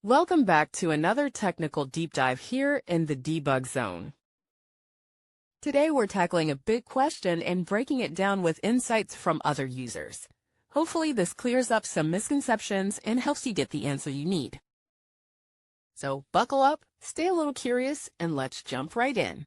Welcome back to another technical deep dive here in the debug zone. Today we're tackling a big question and breaking it down with insights from other users. Hopefully this clears up some misconceptions and helps you get the answer you need. So buckle up, stay a little curious, and let's jump right in.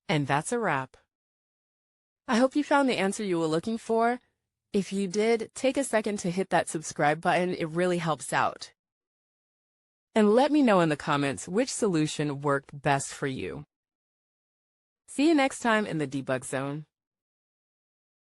And that's a wrap. I hope you found the answer you were looking for. If you did, take a second to hit that subscribe button. It really helps out. And let me know in the comments which solution worked best for you. See you next time in the debug zone.